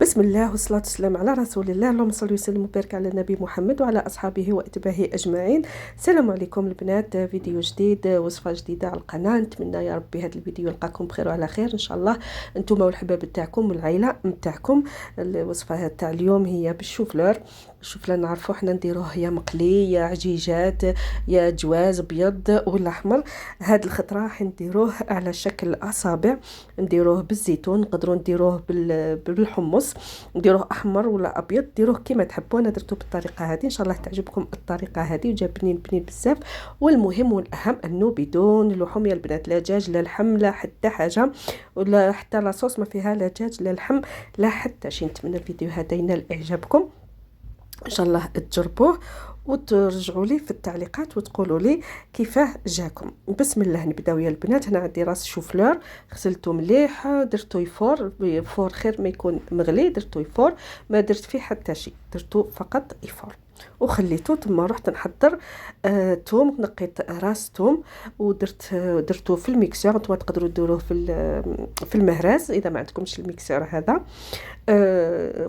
بسم الله والصلاة والسلام على رسول الله. اللهم صل وسلم وبارك على النبي محمد وعلى أصحابه وأتباعه أجمعين. السلام عليكم البنات، فيديو جديد، وصفة جديدة على القناة. نتمنى يا ربي هذا الفيديو يلقاكم بخير وعلى خير إن شاء الله، أنتم والحباب تاعكم والعائلة نتاعكم. الوصفة تاع اليوم هي بالشوفلور. الشوفلور نعرفوه حنا نديروه يا مقلي يا عجيجات يا جواز ابيض ولا احمر. هاد الخطره راح نديروه على شكل اصابع، نديروه بالزيتون، نقدروا نديروه بالحمص، نديروه احمر ولا ابيض، ديروه كما تحبوا. انا درتو بالطريقه هذه، ان شاء الله تعجبكم الطريقه هذه وجا بنين بنين بزاف. والمهم والاهم انه بدون لحوم يا البنات، لا دجاج لا لحم لا حتى حاجه، ولا حتى لاصوص ما فيها لا دجاج لا لحم لا حتى شي. نتمنى الفيديو هذا ينال اعجابكم ان شاء الله، تجربوه وترجعوا لي في التعليقات وتقولوا لي كيفاه جاكم. بسم الله نبداو يا البنات. هنا عندي راس شوفلور غسلته مليح، درتو يفور، يفور خير ما يكون مغلي، درتو يفور، ما درت فيه حتى شيء، درتو فقط يفور وخليته. ثم رحت نحضر توم، نقيت راس توم درتو في الميكسور. نتوما تقدروا ديروه في المهراز اذا ما عندكمش الميكسور هذا.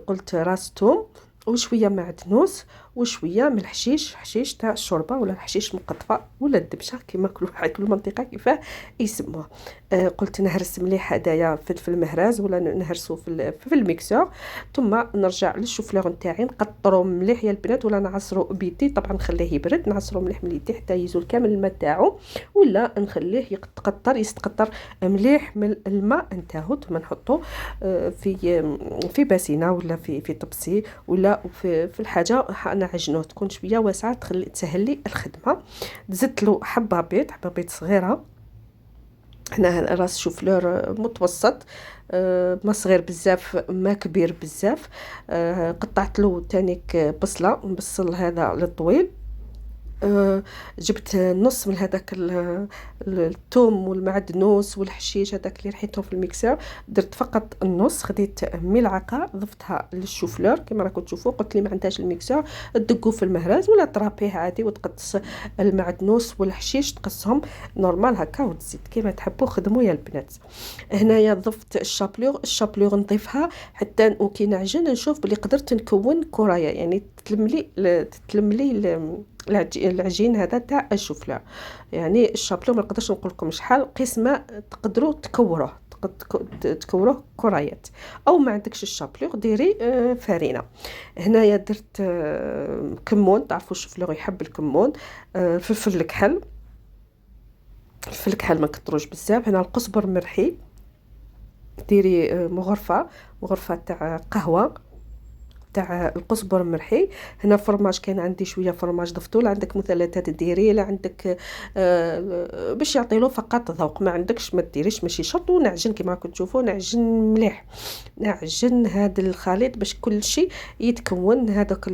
قلت راس توم وشويه معدنوس وشويه من حشيش تاع الشوربه، ولا الحشيش مقطفه ولا الدبشه كما كل واحد كل منطقه كيفاه يسموه. قلت نهرس مليح هدايا في المهراز ولا نهرسو في الميكسور. ثم نرجع للشوفلور نتاعي، نقطرو مليح يا البنات ولا نعصرو بيدي، طبعا نخليه يبرد، نعصرو مليح من يدي حتى يزول كامل الماء تاعو، ولا نخليه يتقطر مليح من الماء نتاعو. ثم نحطو في باسينه ولا في طبسي ولا في الحاجه نعجنوه، تكون شويه واسعه تسهل لي الخدمه. زدت له حبه بيض صغيره. هنا راس شوفلور متوسط، ما صغير بزاف ما كبير بزاف. قطعت له تانيك بصل هذا الطويل. جبت نص من هذاك الثوم والمعدنوس والحشيش هذاك اللي رحيته في الميكسر، درت فقط النص. خديت ملعقه ضفتها للشوفلور كما راكم تشوفوا. قلت لي ما عندهاش الميكسر تدقوا في المهراز ولا طرابيه عادي وتقص المعدنوس والحشيش، تقصهم نورمال هكا وتزيد كما تحبوا. خدموا يا البنات. هنايا ضفت الشابلور نضيفها حتى وكي نعجن نشوف بلي قدرت نكون كرايه، يعني تتلملي العجين هذا تاع الشوفلور. يعني الشابلو ما نقدرش نقول لكم شحال قسمه تقدروا تكوروه كرايات، او ما عندكش الشابلو ديري فرينه. هنايا درت كمون، تعرفوا الشوفلور يحب الكمون. فلفل الكحل ما كتروش بزاف. هنا القزبر مرحي، ديري مغرفه تاع قهوه تاع القزبر مرحي. هنا فرماج، كان عندي شويه فرماج ضفتو، لا عندك مثلثات ديري، لا عندك باش يعطي له فقط ذوق، ما عندكش ما ديريش ماشي شرط. ونعجن كما راكم تشوفوا، نعجن مليح، نعجن هذا الخليط باش كل شيء يتكون. هذاك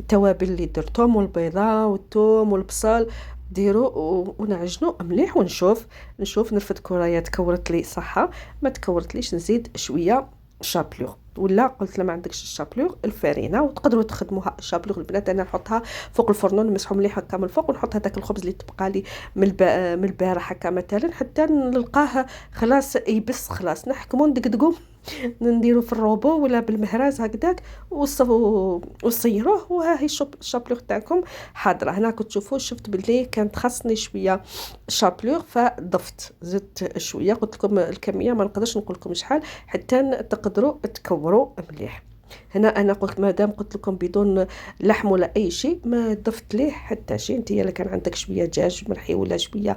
التوابل اللي درتهم والبيضه والثوم والبصل ديرو ونعجنو مليح، ونشوف نرفد كرايات كورت لي صحه، ما تكورتليش نزيد شويه شابلور، ولا قلت ما عندكش الشابلور الفارينه وتقدروا تخدموها الشابلور البنات. انا نحطها فوق الفرن نمسحو مليح هكا من الفوق، ونحط هذاك الخبز اللي تبقى لي من البارح هكا مثلا حتى نلقاه خلاص يبس، خلاص نحكمو ندقدقو نديرو في الروبو ولا بالمهراز هكذاك وصيروه. وها هي الشابلور تاعكم حاضره. هنا كنت تشوفوا شفت باللي كانت خاصني شويه شابلور فضفت، زدت شويه. قلت لكم الكميه ما نقدرش نقول لكم شحال حتى تقدروا تكوروا مليح. هنا انا قلت مادام قلت لكم بدون لحم ولا اي شيء ما ضفت ليه حتى شيء. انت الا كان عندك شويه دجاج مرحي ولا شويه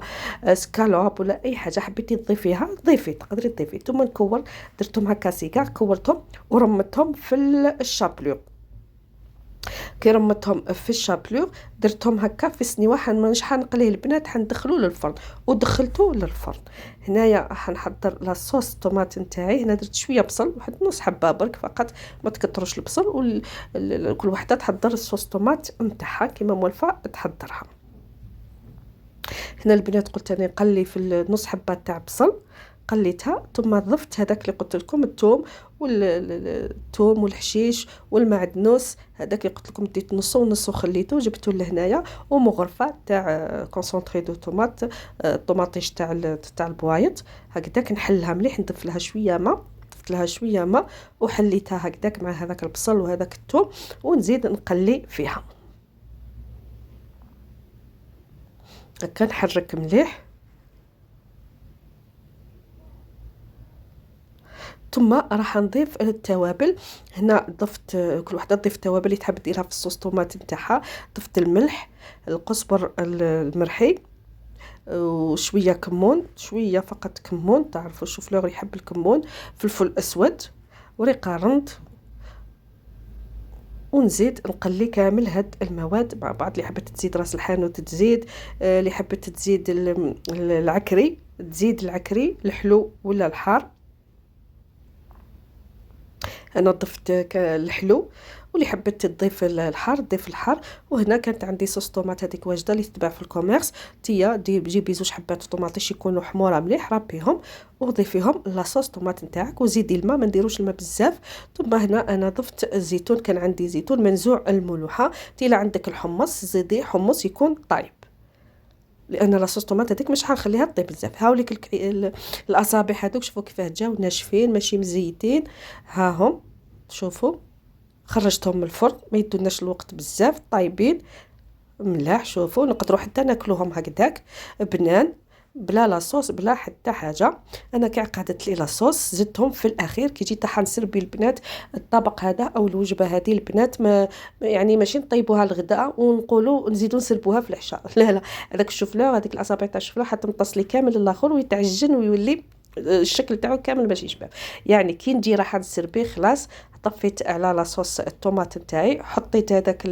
سكالوب ولا اي حاجه حبيتي تضيفيها ضيفي، تقدري تضيفي. ثم نكور، درتهم هكا سيكار، كورتهم ورمتهم في الشابلور. كي رمتهم في الشابلور درتهم هكا في سنيوه، شحال نقليه البنات حندخلوه للفرن ودخلته للفرن. هنايا حنحضر لاصوص الطوماط نتاعي. هنا درت شويه بصل، واحد نص حبه برك فقط، ما تكثروش البصل، كل وحده تحضر الصوص طوماط نتاعها كيما موالفه تحضرها. هنا البنات قلت انا نقلي في النص حبه تاع بصل، قليتها. ثم ضفت هذاك اللي قلت لكم الثوم والحشيش والمعدنوس، هذاك اللي قلت لكم ديت نص ونص وخليته جبته لهنايا. ومغرفه تاع كونسونطري دو طوماط، الطوماطيش تاع البوايط هكذاك نحلها مليح، نضيف لها شويه ماء، ضفت ضفت لها شويه ماء وحليتها هكذاك مع هذاك البصل وهذاك الثوم، ونزيد نقلي فيها. هكا نحرك مليح، ثم راح نضيف التوابل. هنا ضفت، كل وحده تضيف التوابل اللي تحب ديرها في الصوص طوماط نتاعها. ضفت الملح، القزبر المرحي، وشويه كمون، شويه فقط كمون، تعرفوا الشوفلور يحب الكمون، فلفل اسود وريقه رند، ونزيد نقلي كامل هاد المواد مع بعض. اللي حبت تزيد راس الحانوت تزيد، اللي حبت تزيد العكري تزيد العكري، الحلو ولا الحار. انا ضفت الحلو، واللي حبت تضيف الحار تضيف الحار. وهنا كانت عندي صوص طوماط هذيك واجده اللي تتباع في الكوميرس، جيبي زوج حبات طوماطيش يكونوا حموره مليح، ربيهم وضيفيهم لاصوص طوماط نتاعك، وزيدي الماء، ما نديروش الماء بزاف. ثم هنا انا ضفت الزيتون، كان عندي زيتون منزوع الملوحه. الا عندك الحمص زيدي حمص يكون طايب، لان لاصوص طوماط هذيك مش حنخليها طيب بزاف. هاوليك الاصابع هذوك شوفوا كيفاه جاو ناشفين ماشي مزيتين، ها هم شوفوا. خرجتهم من الفرن، ما يدوناش الوقت بزاف، طايبين ملاح. شوفوا نقدروا حتى ناكلوهم هكذاك بنان بلا لاصوص بلا حتى حاجه. انا كاع قعدت لي لاصوص زدتهم في الاخير كي جيت حنسربي البنات الطبق هذا او الوجبه هذه. البنات ما يعني ماشي نطيبوها الغداء ونقولوا نزيدوا نسربوها في العشاء، لا لا، هذاك الشوفلور هذيك الاصابع تاع الشوفلور حتمتص لي كامل الاخر ويتعجن ويولي الشكل تاعو كامل ماشي يشبه. يعني كي نجي راح نسربيه خلاص، طفيت على لاصوص الطوماط نتاعي، حطيت هذاك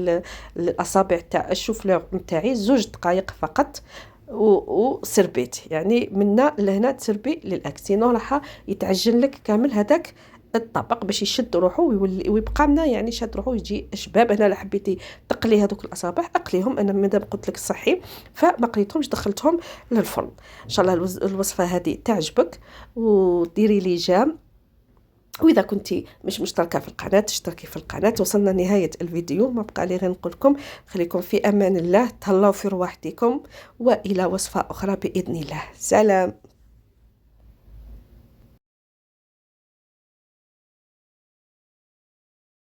الاصابع تاع الشوفلور نتاعي 2 دقائق فقط وسربيت. يعني منا لهنا تسربي للاكل، سينو راح يتعجن لك كامل هذاك الطبق باش يشد روحه ويبقى لنا يعني شاد روحه يجي شباب. انا لا حبيتي تقلي هذوك الاصابع اقليهم، انا مادام قلت لك صحي فما قليتهمش، دخلتهم للفرن. ان شاء الله الوصفه هذه تعجبك وديري لي جام. واذا كنتي مش مشتركه في القناه اشتركي في القناه. وصلنا نهايه الفيديو، ما بقى لي غير نقول لكم خليكم في امان الله، تهلاو في رواحتكم، والى وصفه اخرى باذن الله. سلام.